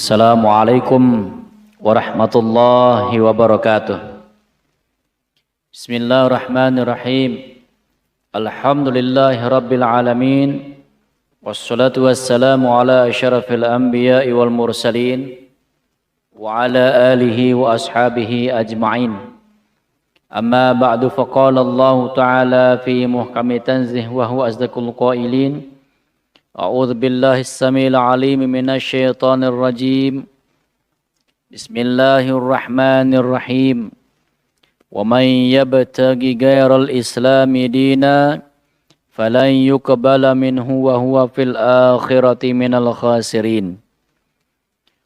Assalamualaikum warahmatullahi wabarakatuh. Bismillahirrahmanirrahim. Alhamdulillahi rabbil alamin. Wassalatu wassalamu ala asyrafil anbiya'i wal mursalin wa ala alihi wa ashabihi ajma'in. Amma ba'du, faqala Allah ta'ala fi muhkami tanzih wa huwa asdaqul qailin. A'udzu billahi as-sami'il 'alim minasy syaithanir rajim. Bismillahirrahmanirrahim. Wa man yabtaghi ghairal islami dina falan yuqbala minhu wa huwa fil akhirati minal khasirin.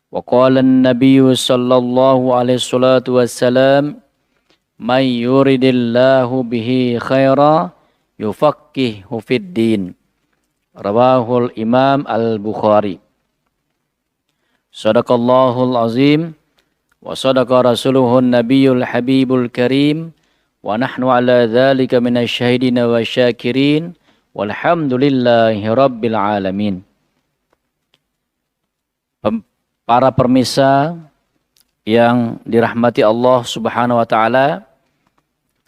Wa qala an-nabiyyu sallallahu alaihi salatu wassalam, man yuridillahu bihi khaira yufaqqihhu fid din. Rawahul Imam Al-Bukhari. Sadaqallahul azim wa sadaqa rasuluhun nabiyul habibul karim wa nahnu ala dhalika minasyahidina wa syakirin walhamdulillahi rabbil alamin. Para permisa yang dirahmati Allah Subhanahu wa taala,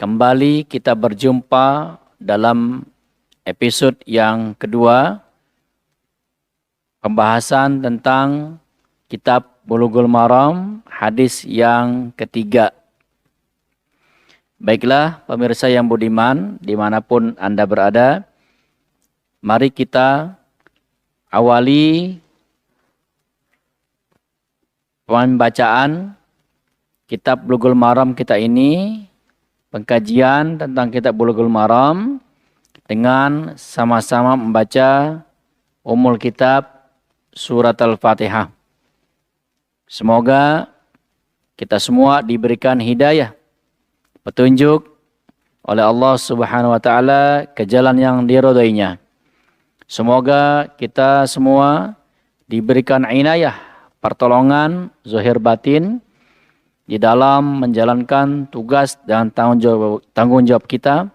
kembali kita berjumpa dalam episode yang kedua, pembahasan tentang kitab Bulughul Maram, hadis yang ketiga. Baiklah pemirsa yang budiman, dimanapun Anda berada, mari kita awali pembacaan kitab Bulughul Maram kita ini, pengkajian tentang kitab Bulughul Maram, dengan sama-sama membaca Ummul Kitab Surat Al-Fatihah. Semoga kita semua diberikan hidayah, petunjuk oleh Allah Subhanahu wa taala ke jalan yang diridhoinya. Semoga kita semua diberikan inayah, pertolongan zahir batin di dalam menjalankan tugas dan tanggung jawab kita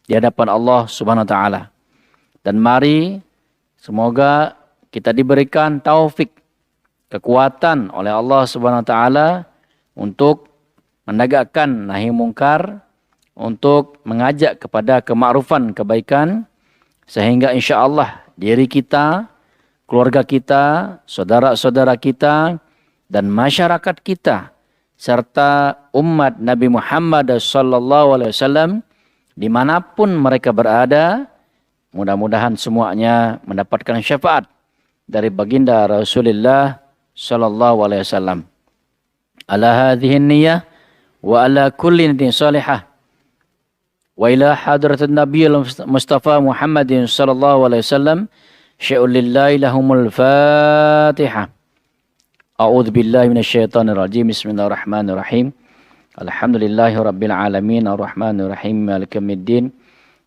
di hadapan Allah Subhanahu wa taala. Dan mari semoga kita diberikan taufik, kekuatan oleh Allah Subhanahu wa taala untuk menegakkan nahi mungkar, untuk mengajak kepada kema'rufan, kebaikan, sehingga insyaallah diri kita, keluarga kita, saudara-saudara kita, dan masyarakat kita serta umat Nabi Muhammad sallallahu alaihi wasallam dimanapun mereka berada, mudah-mudahan semuanya mendapatkan syafaat dari baginda Rasulullah sallallahu alaihi wasallam. Ala hadhihi niyyah wa ala kulli niyatin salihah wa ila hadratin nabiyil mustafa Muhammadin sallallahu alaihi wasallam syai'un lillahi lahumul fatihah. A'udzu billahi minasyaitonir rajim. Bismillahirrahmanirrahim. Alhamdulillahi rabbil alamin arrahmanir rahim maliki yaumiddin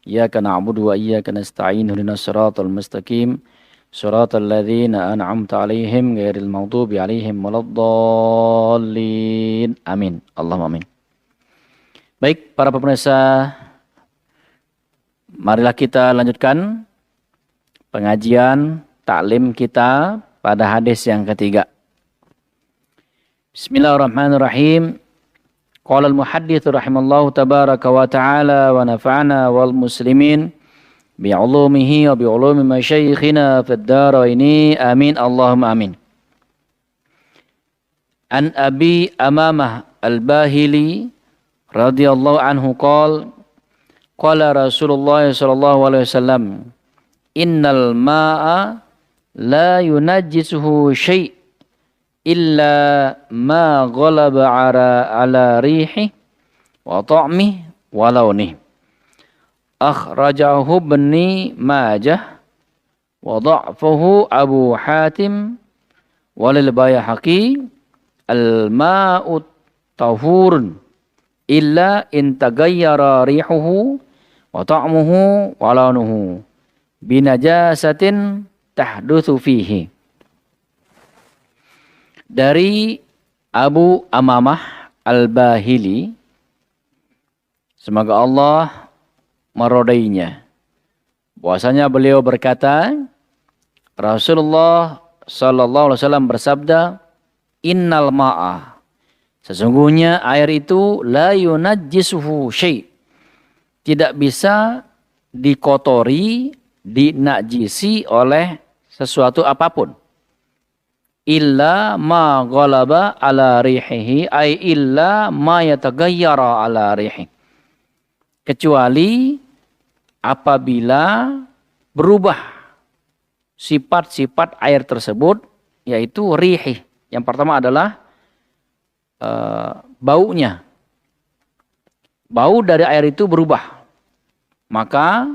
iyyaka na'budu wa iyyaka nasta'in ihdinas siratal mustaqim siratal ladzina an'amta 'alaihim ghairil maghdubi 'alaihim waladdallin. Amin. Allahumma amin. Baik para pemirsa, marilah kita lanjutkan pengajian taklim kita pada hadis yang ketiga. Bismillahirrahmanirrahim. Qala al-muhaddits rahimallahu tabaraka wa ta'ala wa nafa'ana wal muslimin bi'ulumihi wa bi'ulumi masyayikhina fid dharaini amin Allahumma amin. An Abi Amamah al-Bahili radhiyallahu anhu qala Rasulullah sallallahu alaihi wasallam, innal ma'a la yunajjisuhu syai' illa ma ghalaba ala rihi wa ta'mi wa launi. Akhrajahu Ibnu Majah wa dha'fahu Abu Hatim walil Baihaqi. Al-ma'u tahurun illa in tagayyara rihuhu wa ta'muhu wa launuhu binajasatin tahdutsu fihi. Dari Abu Amamah al-Bahili, semoga Allah meridainya, bahwasanya beliau berkata, Rasulullah sallallahu alaihi wasallam bersabda, innal ma'a, sesungguhnya air itu la yunajjisuhu syai', tidak bisa dikotori, dinajisi oleh sesuatu apapun. Illa ma ghalaba ala rihihi, ay illa ma yataghayyara ala rihi. Kecuali apabila berubah sifat-sifat air tersebut, yaitu rihi. Yang pertama adalah baunya. Bau dari air itu berubah. Maka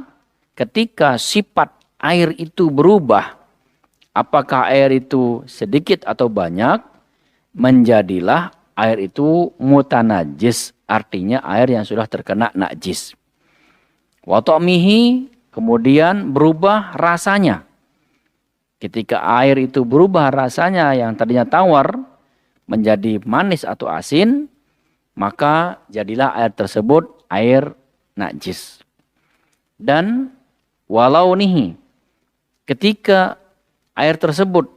ketika sifat air itu berubah, apakah air itu sedikit atau banyak, menjadilah air itu mutanajis, artinya air yang sudah terkena najis. Wa ta'mihi, kemudian berubah rasanya. Ketika air itu berubah rasanya yang tadinya tawar menjadi manis atau asin, maka jadilah air tersebut air najis. Dan walau nihi, ketika air tersebut,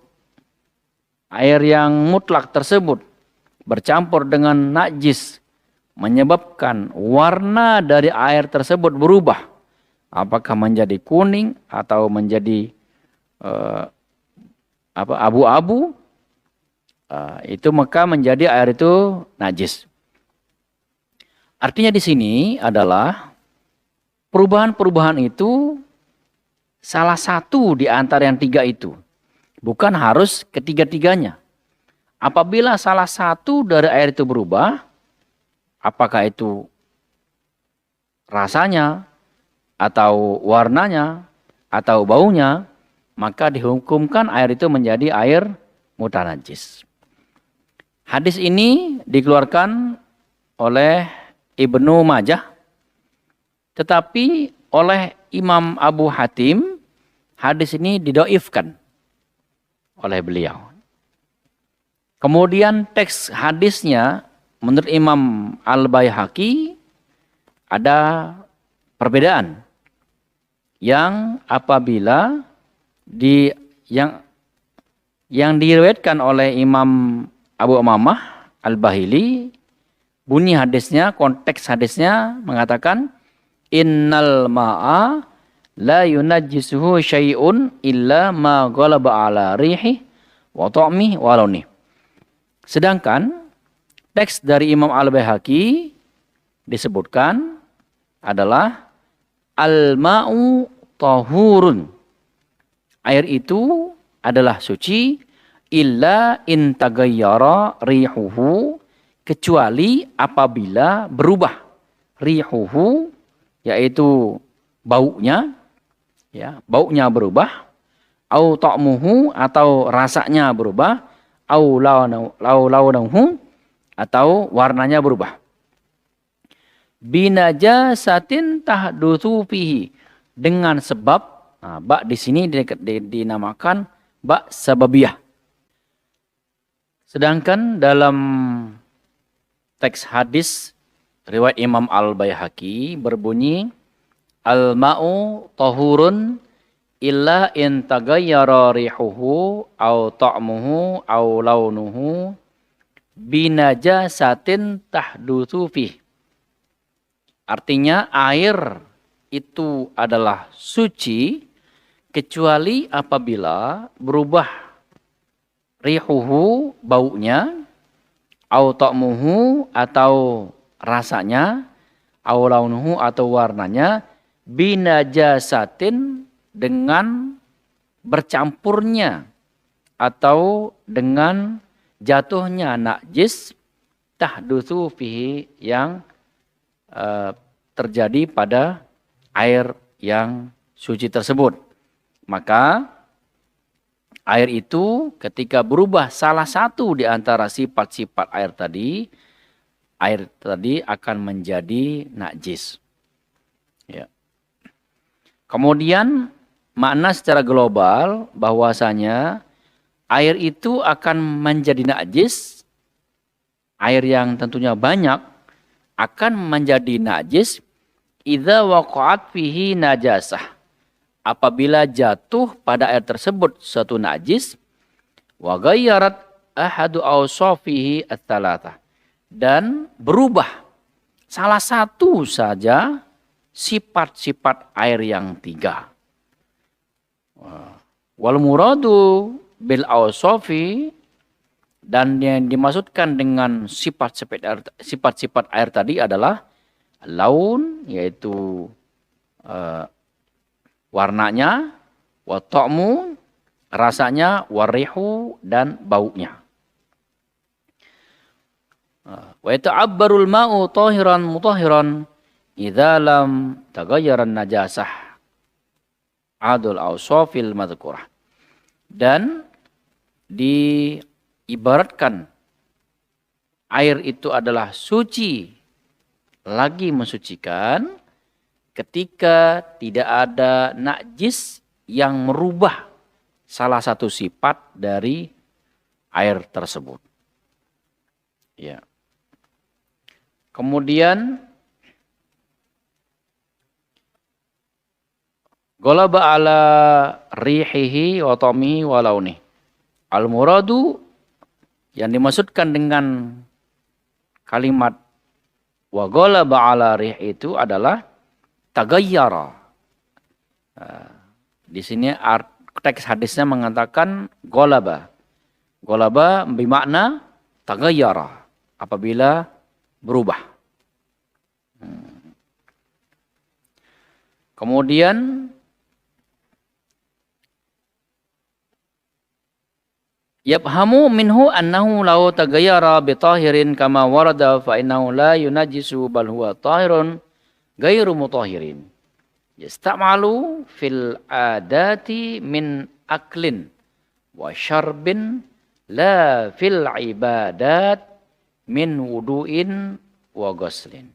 air yang mutlak tersebut bercampur dengan najis, menyebabkan warna dari air tersebut berubah, apakah menjadi kuning atau menjadi abu-abu, itu maka menjadi air itu najis. Artinya di sini adalah perubahan-perubahan itu salah satu di antara yang tiga itu. Bukan harus ketiga-tiganya. Apabila salah satu dari air itu berubah, apakah itu rasanya, atau warnanya, atau baunya, maka dihukumkan air itu menjadi air mutanajis. Hadis ini dikeluarkan oleh Ibnu Majah, tetapi oleh Imam Abu Hatim, hadis ini didoifkan oleh beliau. Kemudian teks hadisnya menurut Imam Al-Baihaqi ada perbedaan. Yang apabila yang diriwayatkan oleh Imam Abu Umamah Al-Bahili, bunyi hadisnya, konteks hadisnya mengatakan innal ma'a la yunajjisuhu syai'un illa ma ghalaba ala rihi wa ta'mi wa launi. Sedangkan teks dari Imam Al-Baihaqi disebutkan adalah al-ma'u tahurun. Air itu adalah suci illa in tagayyara rihuhu, kecuali apabila berubah rihuhu, yaitu baunya, ya, baunya berubah, au ta'muhu, atau rasanya berubah, au launuhu, atau warnanya berubah. Binajasatin tahdutsu fihi, dengan sebab, ba di sini dinamakan ba sababiyah. Sedangkan dalam teks hadis riwayat Imam Al-Baihaqi berbunyi al-ma'u tahurun illa in tagayyara rihuhu au ta'muhu au launuhu binajasatin tahdutsu fih. Artinya air itu adalah suci kecuali apabila berubah rihuhu, baunya, au ta'muhu, atau rasanya, au launuhu, atau warnanya, binajasatin, dengan bercampurnya atau dengan jatuhnya najis, tahdutsu fihi, yang terjadi pada air yang suci tersebut. Maka air itu ketika berubah salah satu di antara sifat-sifat air tadi akan menjadi najis. Ya. Kemudian makna secara global bahwasanya air itu akan menjadi najis, air yang tentunya banyak akan menjadi najis idza waqa'at fihi najasah, apabila jatuh pada air tersebut suatu najis, wa ghayyarat ahadu awsafihi ats-tsalatsah. Dan berubah salah satu saja sifat-sifat air yang 3. Wal muradu bil awsafi, dan yang dimaksudkan dengan sifat-sifat air tadi adalah laun, yaitu warnanya, wa ta'mu, rasanya, warihu, dan baunya. Wa yata'abbarul ma'u tahiran mutahhiran idza lam taghayyaran najasah adul awsafil madhkurah. Dan diibaratkan air itu adalah suci lagi mensucikan ketika tidak ada najis yang merubah salah satu sifat dari air tersebut. Ya. Kemudian ghalaba ala rihihi wa ta'mihi wa launihi. Al-muradu, yang dimaksudkan dengan kalimat wa ghalaba ala rih itu adalah tagayyara. Di sini teks hadisnya mengatakan ghalaba. Ghalaba bermakna tagayyara, apabila berubah. Kemudian yafhamu minhu annahu law tagayyara bi tahirin kama warada fa innahu la yunajjisu bal huwa tahirun ghairu mutahhirin. Yasta'malu fil adati min aklin wa syarbin la fil ibadat min wudu'in wa ghuslin.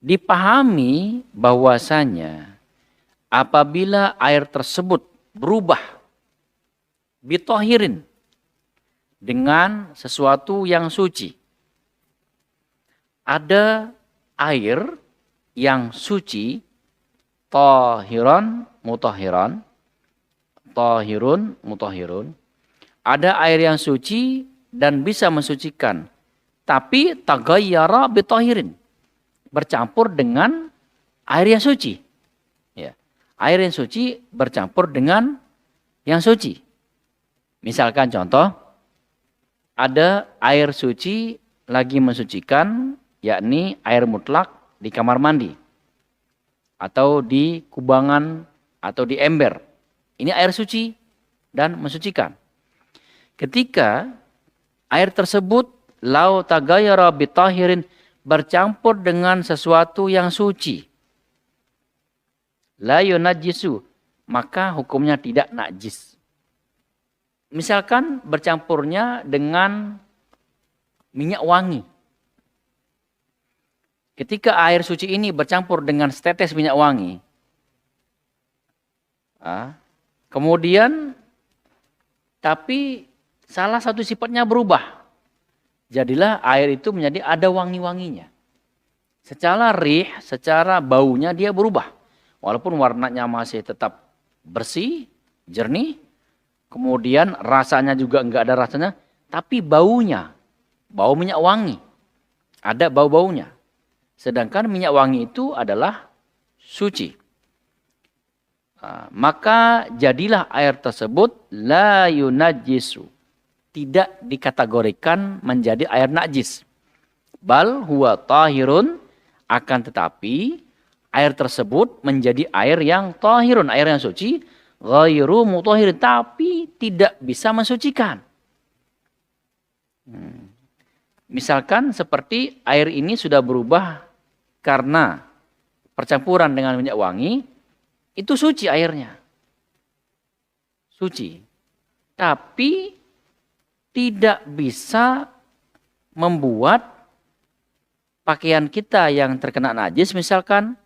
Dipahami bahwasanya apabila air tersebut berubah bitohirin, dengan sesuatu yang suci. Ada air yang suci, tahiran mutahiran, tahirun mutahirun. Ada air yang suci dan bisa mensucikan, tapi tagayyara bitohirin, bercampur dengan air yang suci. Ya. Air yang suci bercampur dengan yang suci. Misalkan contoh, ada air suci lagi mensucikan, yakni air mutlak di kamar mandi, atau di kubangan, atau di ember. Ini air suci dan mensucikan. Ketika air tersebut lau tagayyara bitahirin, bercampur dengan sesuatu yang suci, la yunajjisu, maka hukumnya tidak najis. Misalkan bercampurnya dengan minyak wangi. Ketika air suci ini bercampur dengan setetes minyak wangi, kemudian tapi salah satu sifatnya berubah, jadilah air itu menjadi ada wangi-wanginya. Secara secara baunya dia berubah. Walaupun warnanya masih tetap bersih, jernih, kemudian rasanya juga enggak ada rasanya, tapi baunya, bau minyak wangi, ada bau-baunya. Sedangkan minyak wangi itu adalah suci. Maka jadilah air tersebut la yunajjisu, tidak dikategorikan menjadi air najis. Bal huwa tahirun, akan tetapi air tersebut menjadi air yang tahirun, air yang suci, ghairu mutahhir, tapi tidak bisa mensucikan. Misalkan seperti air ini sudah berubah karena percampuran dengan minyak wangi, itu suci airnya. Suci. Tapi tidak bisa membuat pakaian kita yang terkena najis misalkan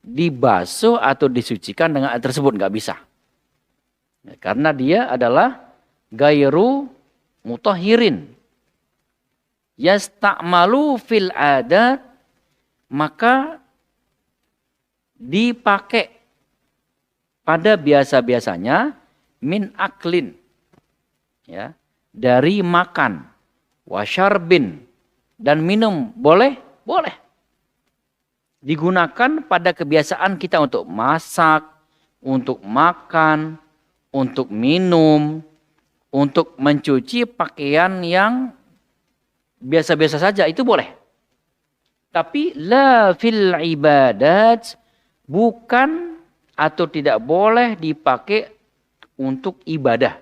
dibasuh atau disucikan dengan air tersebut, nggak bisa. Karena dia adalah gairu mutahhirin. Yasta'malu fil adat, maka dipakai pada biasa-biasanya min aklin. Ya, dari makan, wasyarbin, dan minum. Boleh? Boleh. Digunakan pada kebiasaan kita untuk masak, untuk makan, untuk minum, untuk mencuci pakaian yang biasa-biasa saja, itu boleh. Tapi la fil ibadat, bukan atau tidak boleh dipakai untuk ibadah.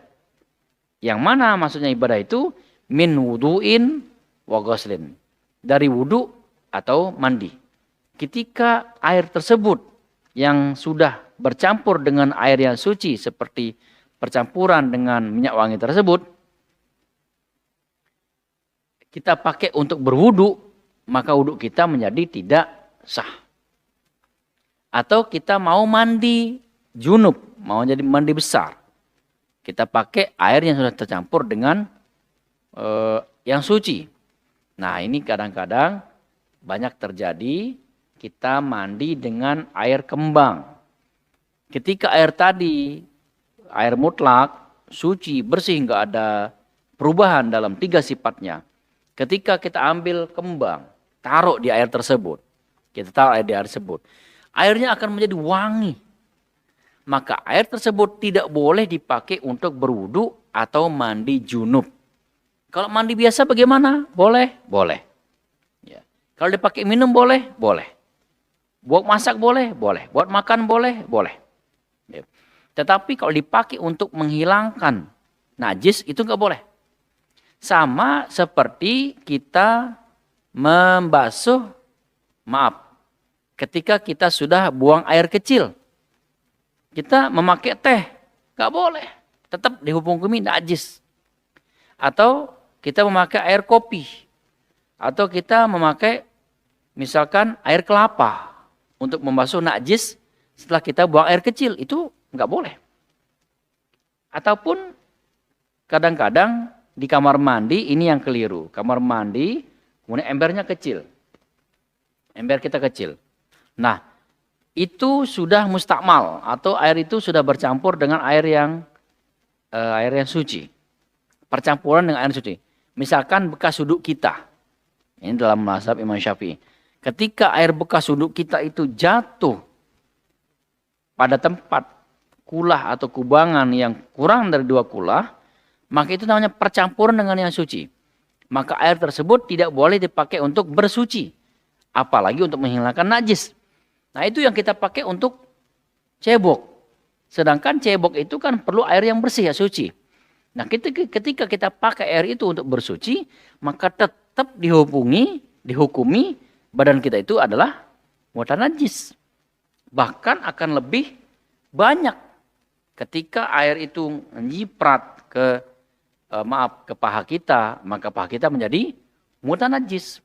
Yang mana maksudnya ibadah itu? Min wudu'in wa ghuslin. Dari wudu atau mandi. Ketika air tersebut yang sudah bercampur dengan air yang suci seperti percampuran dengan minyak wangi tersebut, kita pakai untuk berwudu, maka wudu kita menjadi tidak sah. Atau kita mau mandi junub, mau jadi mandi besar, kita pakai air yang sudah tercampur dengan yang suci. Nah, ini kadang-kadang banyak terjadi, kita mandi dengan air kembang. Ketika air tadi, air mutlak, suci, bersih, nggak ada perubahan dalam 3 sifatnya. Ketika kita ambil kembang, taruh di air tersebut, kita taruh air di air tersebut, airnya akan menjadi wangi. Maka air tersebut tidak boleh dipakai untuk berwudu atau mandi junub. Kalau mandi biasa bagaimana? Boleh? Boleh. Ya. Kalau dipakai minum boleh? Boleh. Buat masak boleh? Boleh. Buat makan boleh? Boleh. Ya. Tetapi kalau dipakai untuk menghilangkan najis itu nggak boleh. Sama seperti kita membasuh, ketika kita sudah buang air kecil. Kita memakai teh, nggak boleh. Tetap dihukumi najis. Atau kita memakai air kopi. Atau kita memakai misalkan air kelapa untuk membasuh najis setelah kita buang air kecil. Itu nggak boleh. Ataupun kadang-kadang di kamar mandi ini yang keliru. Kamar mandi kemudian embernya kecil. Ember kita kecil. Nah, itu sudah mustakmal atau air itu sudah bercampur dengan air yang suci. Percampuran dengan air suci. Misalkan bekas wudhu kita. Ini dalam mazhab Imam Syafi'i. Ketika air bekas wudhu kita itu jatuh pada tempat kulah atau kubangan yang kurang dari 2 kulah, maka itu namanya percampuran dengan yang suci. Maka air tersebut tidak boleh dipakai untuk bersuci. Apalagi untuk menghilangkan najis. Nah, itu yang kita pakai untuk cebok. Sedangkan cebok itu kan perlu air yang bersih, ya, suci. Nah, ketika kita pakai air itu untuk bersuci, maka tetap dihukumi badan kita itu adalah muatan najis. Bahkan akan lebih banyak ketika air itu menyiprat ke paha kita, maka paha kita menjadi muatan najis.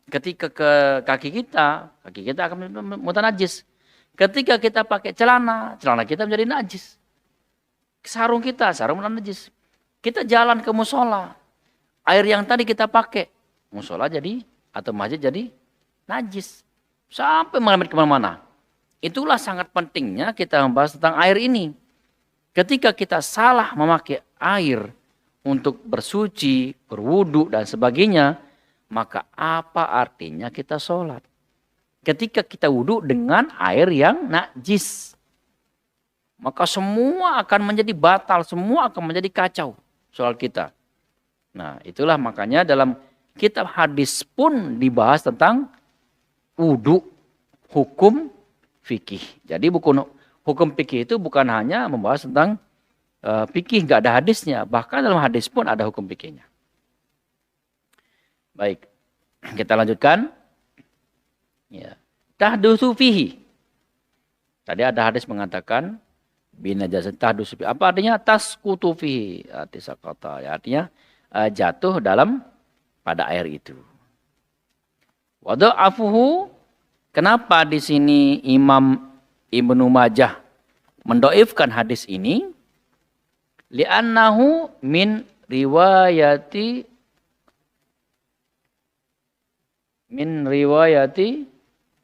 Ketika ke kaki kita akan muatan najis. Ketika kita pakai celana kita menjadi najis. Sarung muatan najis. Kita jalan ke musola, air yang tadi kita pakai, musola jadi atau masjid jadi najis. Sampai mengalir kemana-mana. Itulah sangat pentingnya kita membahas tentang air ini. Ketika kita salah memakai air untuk bersuci, berwudu dan sebagainya, maka apa artinya kita sholat? Ketika kita wudu dengan air yang najis, maka semua akan menjadi batal, semua akan menjadi kacau soal kita. Nah, itulah makanya dalam kitab hadis pun dibahas tentang wudu, hukum fikih. Jadi hukum fikih itu bukan hanya membahas tentang fikih, nggak ada hadisnya. Bahkan dalam hadis pun ada hukum fikihnya. Baik, kita lanjutkan. Ya. Tahdutsu fihi. Tadi ada hadis mengatakan binajasat tahdutsu fihi. Apa artinya? Tasqutu fihi. Tisaqata. Ya, artinya jatuh pada air itu. Wada'afuhu. Kenapa di sini Imam Ibnu Majah mendoifkan hadis ini? Li'annahu min riwayati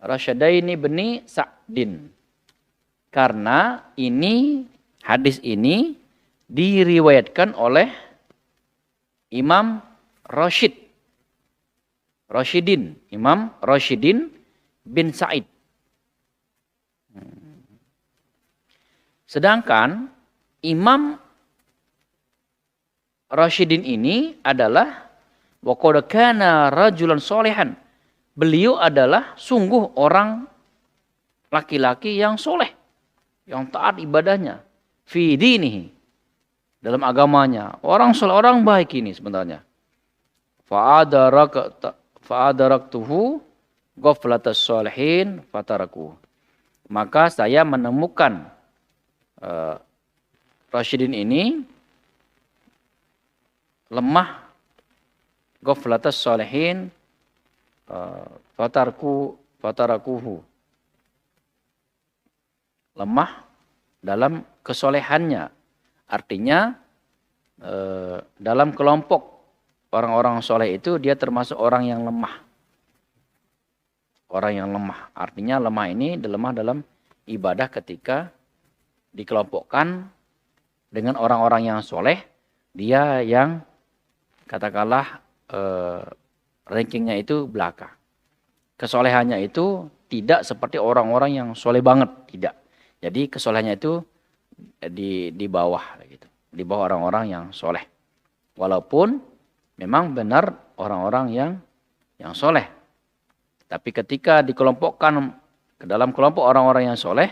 Rasyadaini bin Sa'din. Karena hadis ini diriwayatkan oleh Imam Imam Rashidin bin Sa'id. Sedangkan Imam Rashidin ini adalah wa qad kana rajulan sholihan. Beliau adalah sungguh orang laki-laki yang soleh, yang taat ibadahnya, fi dinihi, dalam agamanya. Orang soleh, orang baik ini sebenarnya. Fa'adaraktuhu ghaflatas sholihin fataraku. Maka saya menemukan Rashidin ini lemah, ghaflatas sholihin fatarakuhu, lemah dalam kesolehannya. Artinya dalam kelompok orang-orang soleh itu dia termasuk orang yang lemah. Orang yang lemah. Artinya lemah ini lemah dalam ibadah ketika dikelompokkan dengan orang-orang yang soleh. Dia yang katakanlah rankingnya itu belakang. Kesolehannya itu tidak seperti orang-orang yang soleh banget. Tidak. Jadi kesolehannya itu di bawah gitu. Di bawah orang-orang yang soleh. Walaupun memang benar orang-orang yang soleh. Tapi ketika dikelompokkan ke dalam kelompok orang-orang yang soleh,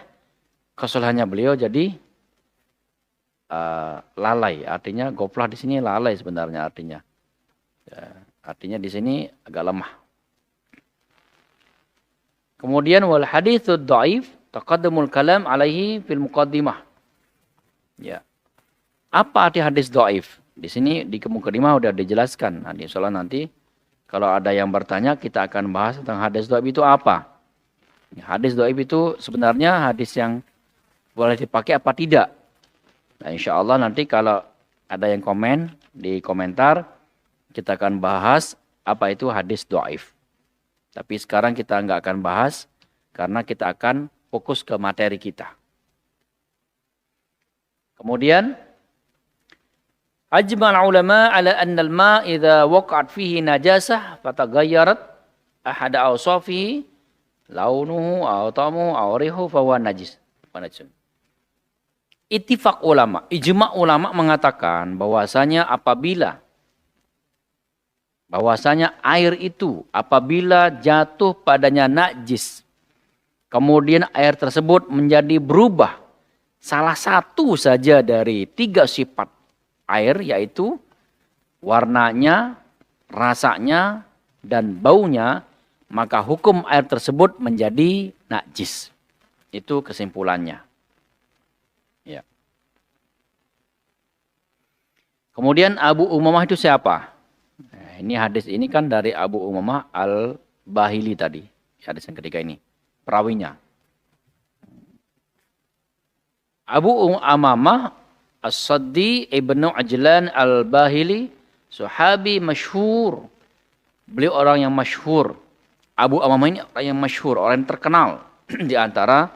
kesolehannya beliau jadi lalai. Artinya goflah di sini lalai sebenarnya artinya. Ya, artinya di sini agak lemah. Kemudian wal haditsud dhaif taqaddamul kalam alaihi fil muqaddimah. Ya. Apa arti hadis dhaif? Di sini di muqaddimah sudah dijelaskan. Nah, insyaallah nanti kalau ada yang bertanya kita akan bahas tentang hadis dhaif itu apa. Hadis dhaif itu sebenarnya hadis yang boleh dipakai apa tidak. Nah, insyaallah nanti kalau ada yang komen di komentar kita akan bahas apa itu hadis dhaif. Tapi sekarang kita nggak akan bahas karena kita akan fokus ke materi kita. Kemudian ajmal ulama ala anna al-ma idza waqa'at fihi najasah fatagayyarat ahad awsafihi launuhu aw ta'muhu aw rihu fa huwa najis. Ittifaq ulama, ijma' ulama mengatakan bahwasanya air itu apabila jatuh padanya najis, kemudian air tersebut menjadi berubah salah satu saja dari 3 sifat air, yaitu warnanya, rasanya, dan baunya, maka hukum air tersebut menjadi najis. Itu kesimpulannya. Ya. Kemudian Abu Umamah itu siapa? Nah, ini hadis ini kan dari Abu Umamah Al-Bahili tadi. Hadis yang ketiga ini. Perawinya. Abu Umamah As-Saddi Ibnu Ajlan Al-Bahili. Sahabi masyhur. Beliau orang yang masyhur. Abu Umamah ini orang yang masyhur. Orang yang terkenal. Di antara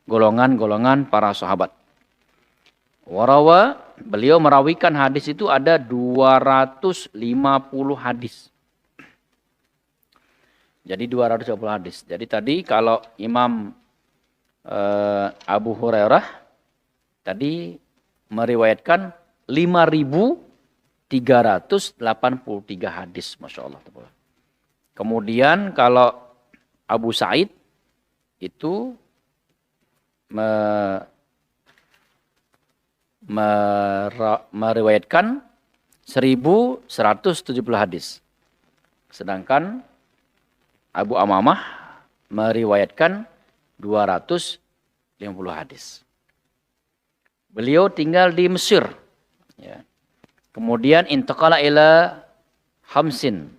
golongan-golongan para sahabat. Warawa. Beliau merawikan hadis itu ada 250 hadis. Jadi 250 hadis. Jadi tadi kalau Imam Abu Hurairah tadi meriwayatkan 5.383 hadis. Masya Allah. Kemudian kalau Abu Sa'id itu meriwayatkan 1.170 hadis. Sedangkan Abu Umamah meriwayatkan 250 hadis. Beliau tinggal di Mesir. Ya. Kemudian intaqala ila Hamsin.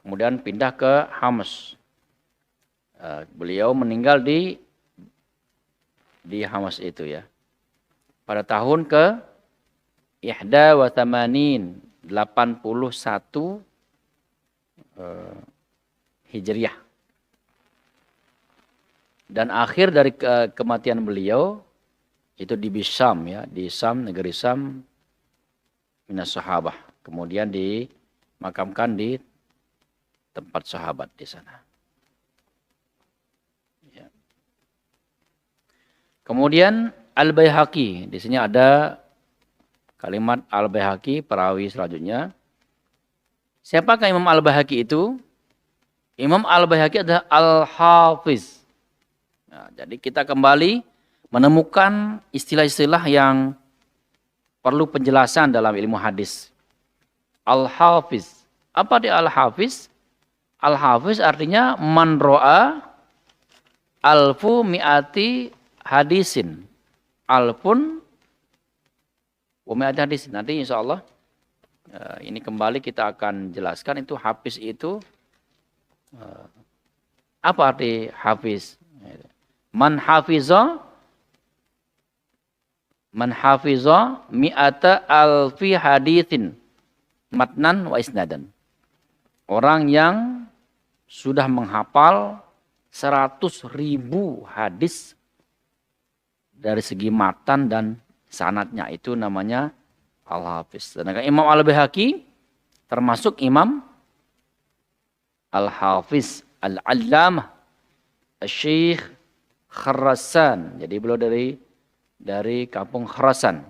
Kemudian pindah ke Hamas. Beliau meninggal di Hamas itu ya. Pada tahun ke 81 Hijriah. Dan akhir dari kematian beliau itu di Syam ya, di Syam, negeri Syam minas sahabah. kemudian dimakamkan di tempat sahabat di sana. Ya. Kemudian Al-Baihaqi, di sini ada kalimat Al-Baihaqi, perawi selanjutnya. Siapakah Imam Al-Baihaqi itu? Imam Al-Baihaqi adalah Al-Hafiz. Nah, jadi kita kembali menemukan istilah-istilah yang perlu penjelasan dalam ilmu hadis. Al-Hafiz. Apa dia Al-Hafiz? Al-Hafiz artinya man ro'a alfu mi'ati hadisin. Alfun wa mi'ati hadisin. Nanti insya Allah ini kembali kita akan jelaskan itu hafiz itu apa arti hafiz? Man hafiza mi'ata alfi hadithin matnan wa isnadan. Orang yang sudah menghafal 100.000 hadis dari segi matan dan sanadnya, itu namanya Al-Hafiz. Sedangkan Imam Al-Baihaqi termasuk Imam Al-Hafiz Al-Allamah Syekh Khurasan. Jadi beliau dari kampung Khurasan.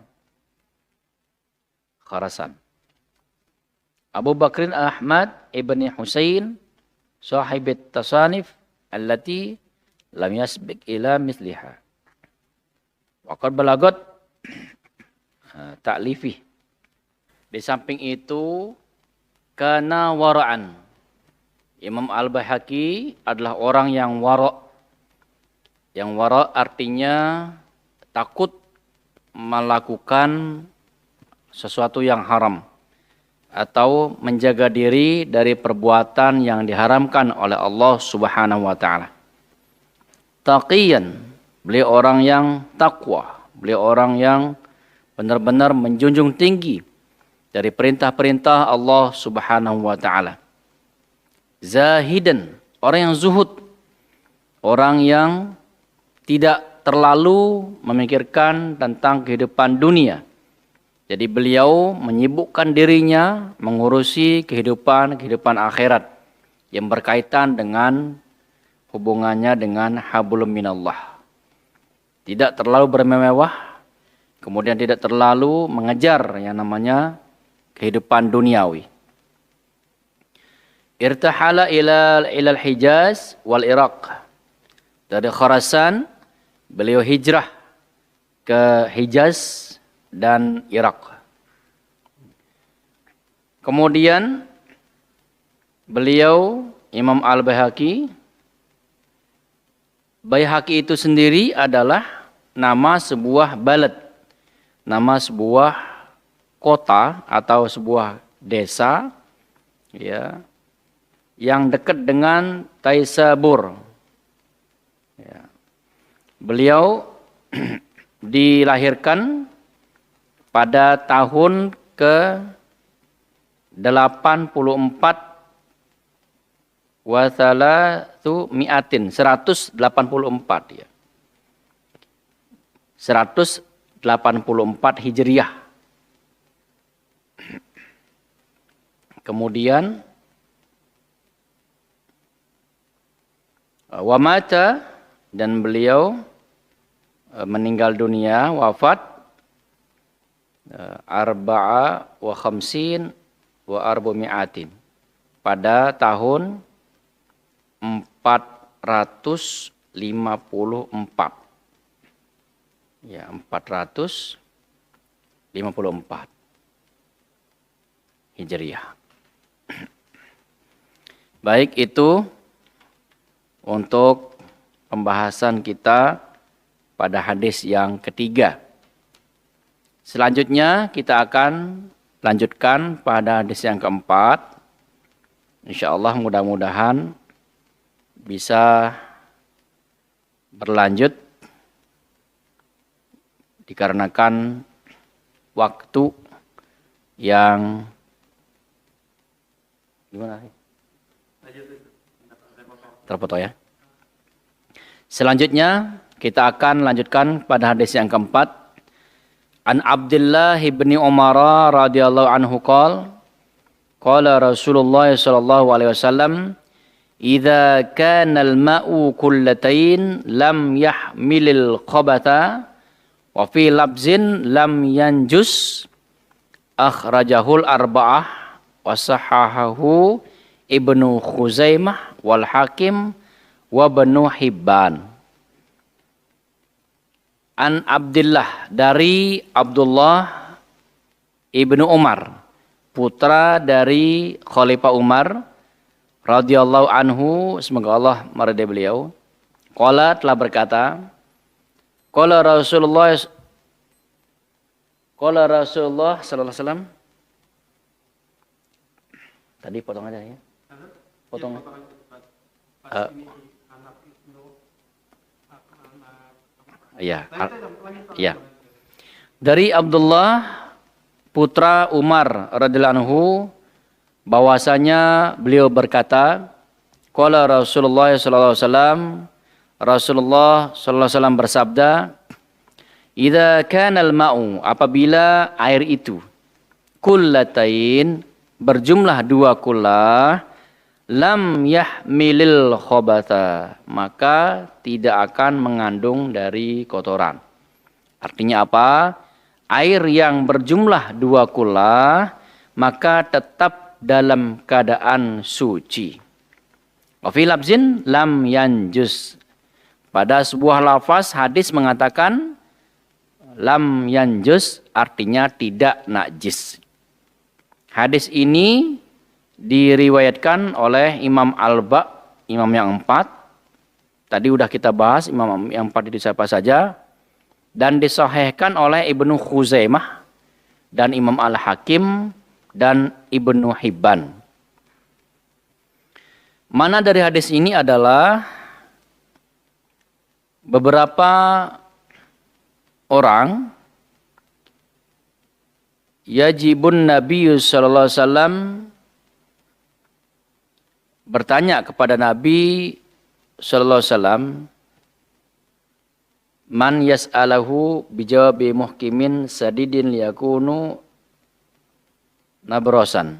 Abu Bakrin Ahmad ibni Husain sahibit tasanif allati lam yasbiq ila misliha. Waqad balagot ta'lifi. Di samping itu kana wara'an. Imam Al-Baihaqi adalah orang yang wara'. Yang wara' artinya takut melakukan sesuatu yang haram atau menjaga diri dari perbuatan yang diharamkan oleh Allah Subhanahu wa taala. Taqiyan, beliau orang yang takwa, beliau orang yang benar-benar menjunjung tinggi dari perintah-perintah Allah Subhanahu wa taala. Zahidan, orang yang zuhud, orang yang tidak terlalu memikirkan tentang kehidupan dunia. Jadi beliau menyibukkan dirinya mengurusi kehidupan akhirat yang berkaitan dengan hubungannya dengan hablum minallah. Tidak terlalu bermewah, kemudian tidak terlalu mengejar yang namanya kehidupan duniawi. Irtahala ilal Hijaz wal Iraq. Dari Khurasan beliau hijrah ke Hijaz dan Irak. Kemudian beliau Imam Al-Baihaqi, Baihaqi itu sendiri adalah nama sebuah balad, nama sebuah kota atau sebuah desa, ya, yang dekat dengan Taisabur. Ya. Beliau dilahirkan pada tahun ke-84 mi'atin 184 ya. 184 Hijriah. Kemudian wamata, dan beliau meninggal dunia, wafat arba'a wa khamsin wa arbumi'atin pada tahun 454. Ya, 454 Hijriah. Baik, itu untuk pembahasan kita pada hadis yang ketiga. Selanjutnya kita akan lanjutkan pada hadis yang keempat. Insyaallah mudah-mudahan bisa berlanjut dikarenakan waktu yang gimana? Terpotong ya. Selanjutnya kita akan lanjutkan pada hadis yang keempat. An Abdullah ibni Umar radhiyallahu anhu qol qala Rasulullah sallallahu alaihi wasallam, "Idza kana al-ma'u kullatain lam yahmilil khabatha wa fi labzin lam yanjus." Akhrajahul arba'ah wa sahahahu Ibnu Khuzaimah wal Hakim wa Ibnu Hibban. An Abdullah, dari Abdullah Ibnu Umar, putra dari Khalifah Umar radhiyallahu anhu, semoga Allah meridai beliau. Qala, telah berkata, Qala Rasulullah sallallahu alaihi wasallam. Tadi potong aja ya. Potong. Iya. Iya. Dari Abdullah putra Umar radhiyallahu anhu bahwasanya beliau berkata, qala Rasulullah sallallahu alaihi wasallam, Rasulullah sallallahu alaihi wasallam bersabda, idza kana al-ma'u, apabila air itu, kullatain, berjumlah 2 kullah, lam yahmilil khobatha, maka tidak akan mengandung dari kotoran. Artinya apa? Air yang berjumlah 2 kullah, maka tetap dalam keadaan suci. Wa fi labzin lam yanjus. Pada sebuah lafaz hadis mengatakan lam yanjus, artinya tidak najis. Hadis ini diriwayatkan oleh Imam Al-Ba, imam yang 4. Tadi udah kita bahas imam yang 4 itu siapa saja. Dan disahihkan oleh Ibnu Khuzaimah dan Imam Al-Hakim dan Ibnu Hibban. Mana dari hadis ini adalah beberapa orang yajibun Nabi sallallahu alaihi wasallam bertanya kepada Nabi sallallahu alaihi wasallam, man yas'alahu bijawabi muhkimin sadidin liyakunu nabrosan.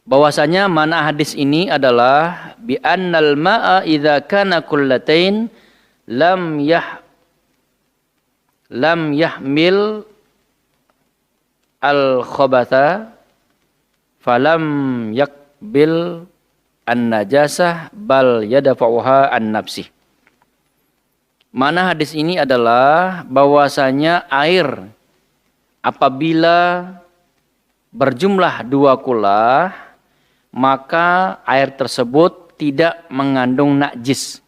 Bahwasanya mana hadis ini adalah bi annal ma'a idza kana kullatain lam yahmil al khabatha falam yakbil an najasah bal yadfa'uha an nafsi. Mana hadis ini adalah bahwasanya air apabila berjumlah 2 kullah, maka air tersebut tidak mengandung najis,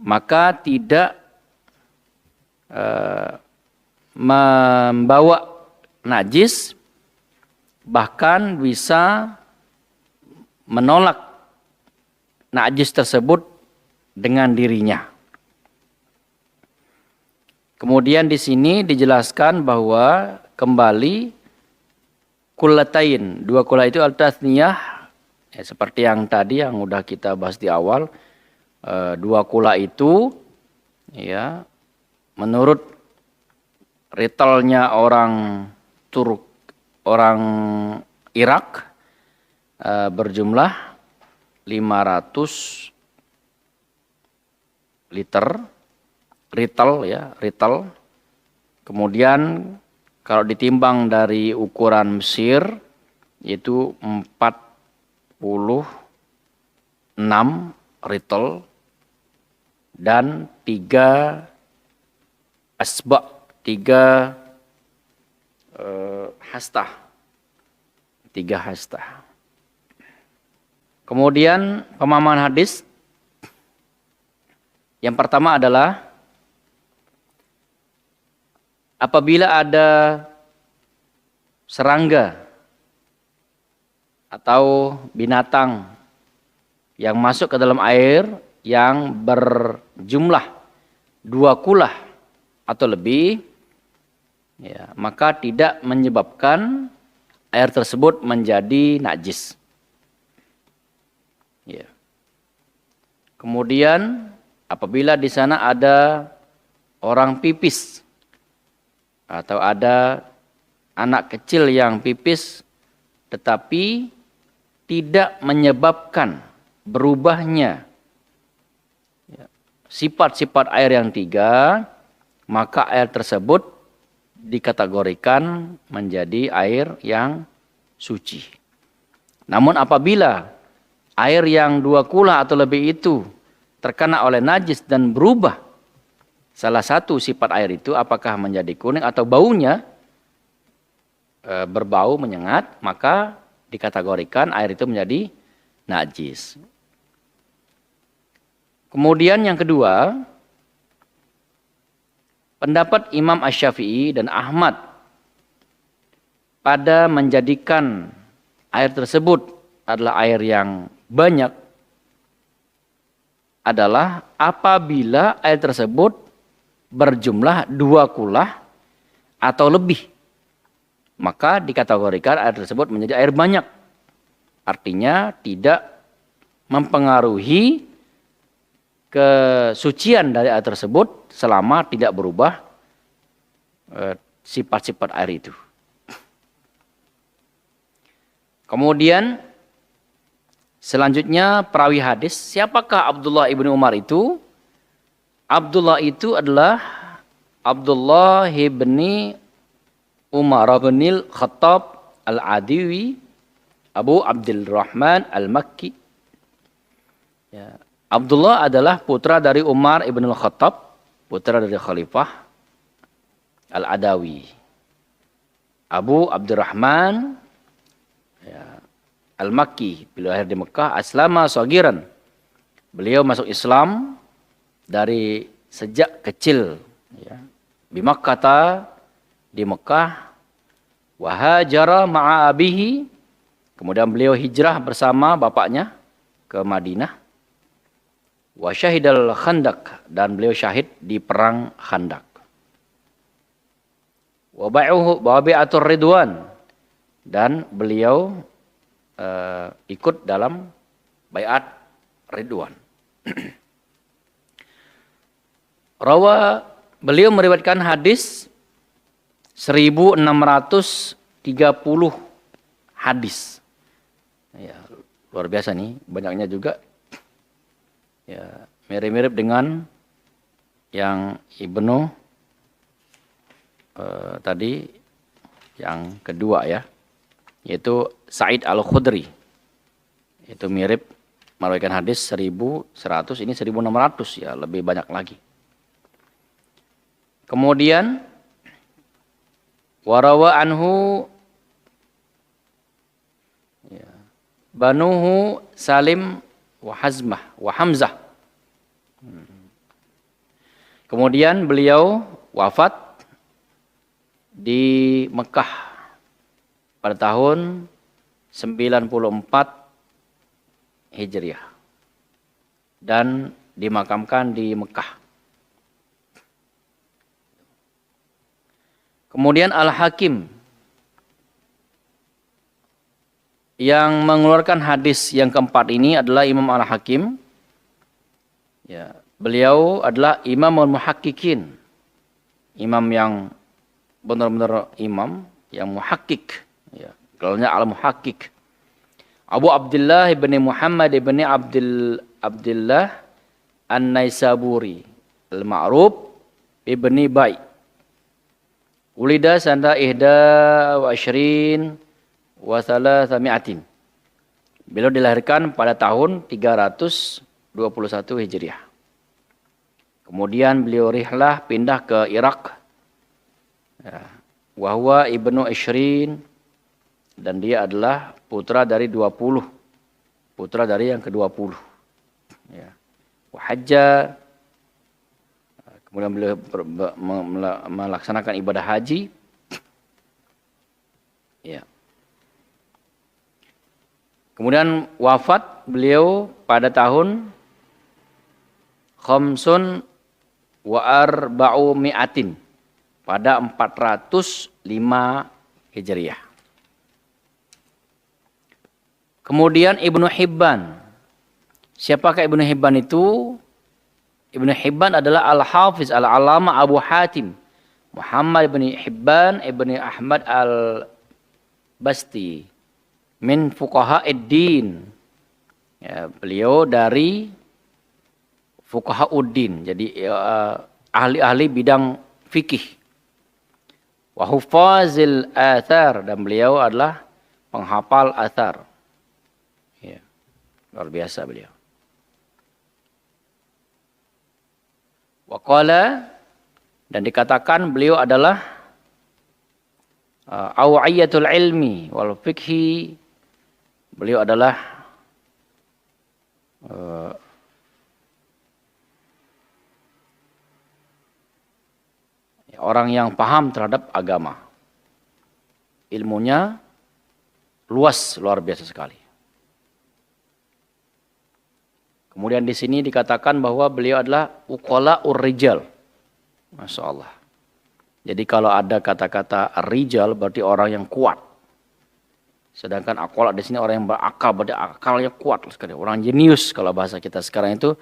maka tidak membawa najis, bahkan bisa menolak najis tersebut dengan dirinya. Kemudian di sini dijelaskan bahwa kembali kullatain, 2 kullah itu al-tathniyah, ya, seperti yang tadi yang udah kita bahas di awal. 2 kullah itu ya menurut ritelnya orang Irak berjumlah 500 liter ritel. Kemudian kalau ditimbang dari ukuran Mesir itu 46 ritel dan 3 asba, 3 hastah. 3 hastah. Kemudian pemahaman hadis yang pertama adalah apabila ada serangga atau binatang yang masuk ke dalam air yang berjumlah 2 kullah atau lebih, ya, maka tidak menyebabkan air tersebut menjadi najis. Ya. Kemudian apabila di sana ada orang pipis atau ada anak kecil yang pipis tetapi tidak menyebabkan berubahnya sifat-sifat air yang 3, maka air tersebut dikategorikan menjadi air yang suci. Namun apabila air yang 2 kula atau lebih itu terkena oleh najis dan berubah salah satu sifat air itu, apakah menjadi kuning atau baunya berbau menyengat, maka dikategorikan air itu menjadi najis. Kemudian yang kedua, pendapat Imam Asy-Syafi'i dan Ahmad pada menjadikan air tersebut adalah air yang banyak adalah apabila air tersebut berjumlah 2 kulah atau lebih. Maka dikategorikan air tersebut menjadi air banyak. Artinya tidak mempengaruhi kesucian dari air tersebut selama tidak berubah sifat-sifat air itu. Kemudian selanjutnya perawi hadis, siapakah Abdullah ibnu Umar itu? Abdullah itu adalah Abdullah ibni Umar bin Khattab al-Adiwi Abu Abdurrahman al-Makki. Ya. Abdullah adalah putra dari Umar ibn al-Khattab, putra dari Khalifah al-Adawi. Abu Abdurrahman ya, al-Makki, beliau lahir di Mekah, aslama sagiran. Beliau masuk Islam dari sejak kecil. Ya. Di Makkah, di Mekah, wahajara ma'a abihi, kemudian beliau hijrah bersama bapaknya ke Madinah. Wa syahidal Khandaq, dan beliau syahid di perang Khandaq. Wa bai'atur Ridwan, dan beliau ikut dalam baiat Ridwan. Beliau meriwayatkan hadis 1630 hadis. Ya, luar biasa nih, banyaknya juga. Ya, mirip-mirip dengan yang Ibnu tadi yang kedua ya, yaitu Sa'id Al-Khudri. Itu mirip meriwayatkan hadis 1100, ini 1600 ya, lebih banyak lagi. Kemudian warawa anhu ya, banuhu Salim wa Hamzah. Kemudian beliau wafat di Mekah pada tahun 94 Hijriah dan dimakamkan di Mekah. Kemudian Al-Hakim yang mengeluarkan hadis yang keempat ini adalah Imam Al-Hakim. Ya, beliau adalah Imamul Muhaqqiqin. Imam yang benar-benar imam yang muhakkik. Ya, gelarnya Al-Muhaqqiq. Abu Abdullah ibn Muhammad ibn Abdullah An-Naisaburi Al-Ma'ruf ibni Bai. Ulida sanata ihda wa asyrin wa salasami'atin. Beliau dilahirkan pada tahun 321 Hijriah. Kemudian beliau rihlah pindah ke Irak. Ya. Wahwa ibnu Ishrin, dan dia adalah putra dari 20. Putra dari yang ke-20. Ya. Wahajja, kemudian beliau melaksanakan ibadah haji. Ya. Kemudian wafat beliau pada tahun khamsun wa arba'u mi'atin, pada 405 Hijriah. Kemudian Ibnu Hibban. Siapakah Ibnu Hibban itu? Ibnu Hibban adalah Al-Hafiz Al-Alama Abu Hatim Muhammad bin Hibban ibn Ahmad al-Basti min fuqaha'id-din. Ya, beliau dari fuqaha'ud-din. Jadi ahli-ahli bidang fikih. Wa hufazil athar, dan beliau adalah penghafal athar. Ya, luar biasa beliau. Wa qala, dan dikatakan beliau adalah awiyatul ilmi wal fikhi. Beliau adalah orang yang paham terhadap agama. Ilmunya luas, luar biasa sekali. Kemudian di sini dikatakan bahwa beliau adalah uqala'ur rijal. Masya Allah. Jadi kalau ada kata-kata rijal berarti orang yang kuat. Sedangkan aqala di sini orang yang berakal, berarti akalnya kuat sekali. Orang jenius kalau bahasa kita sekarang itu.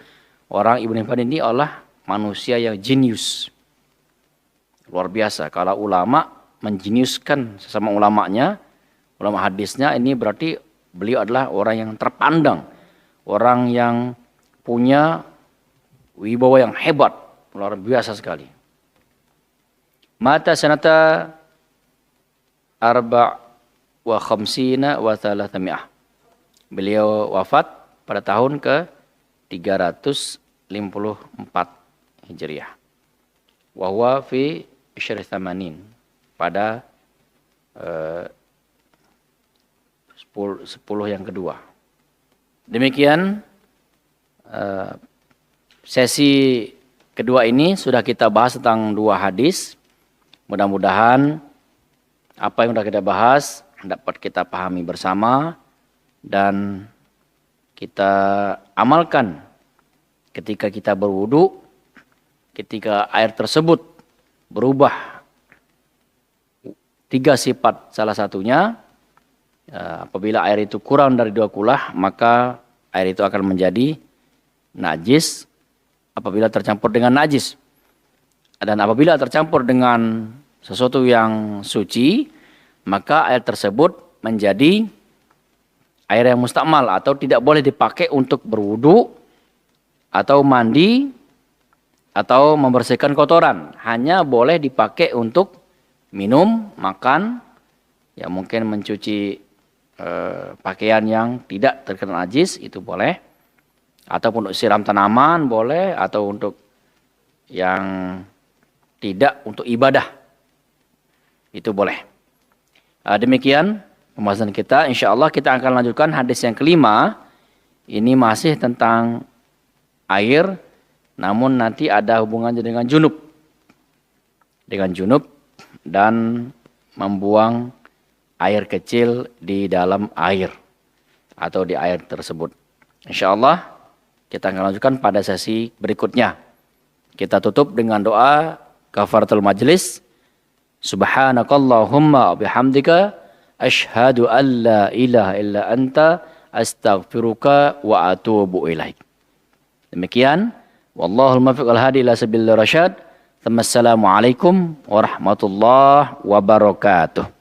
Orang Ibnu Hibban ini adalah manusia yang jenius. Luar biasa. Kalau ulama menjeniuskan sesama ulamanya, ulama hadisnya, ini berarti beliau adalah orang yang terpandang. Orang yang punya wibawa yang hebat. Luar biasa sekali. Mata sanata wa khamsina wa thalathami'ah. Beliau wafat pada tahun ke 354 Hijriah. Wa huwa fi syarih thamanin, pada 10 yang kedua. Demikian sesi kedua ini sudah kita bahas tentang 2 hadis. Mudah-mudahan apa yang sudah kita bahas dapat kita pahami bersama dan kita amalkan ketika kita berwudu, ketika air tersebut berubah 3 sifat, salah satunya apabila air itu kurang dari 2 kulah, maka air itu akan menjadi najis apabila tercampur dengan najis. Dan apabila tercampur dengan sesuatu yang suci, maka air tersebut menjadi air yang mustakmal atau tidak boleh dipakai untuk berwudu atau mandi atau membersihkan kotoran. Hanya boleh dipakai untuk minum, makan, ya mungkin mencuci pakaian yang tidak terkena najis itu boleh, ataupun untuk siram tanaman boleh, atau untuk yang tidak untuk ibadah itu boleh. Demikian pembahasan kita. Insyaallah kita akan lanjutkan hadis yang kelima. Ini masih tentang air, namun nanti ada hubungannya dengan junub. Dengan junub dan membuang air kecil di dalam air atau di air tersebut. Insyaallah kita akan lanjutkan pada sesi berikutnya. Kita tutup dengan doa kafaratul majlis. Subhanakallahumma bihamdika asyhadu an la ilaha illa anta astaghfiruka wa atubu ilaik. Demikian, wallahul muwaffiq al hadi ila sabilir rasyad. Assalamualaikum warahmatullahi wabarakatuh.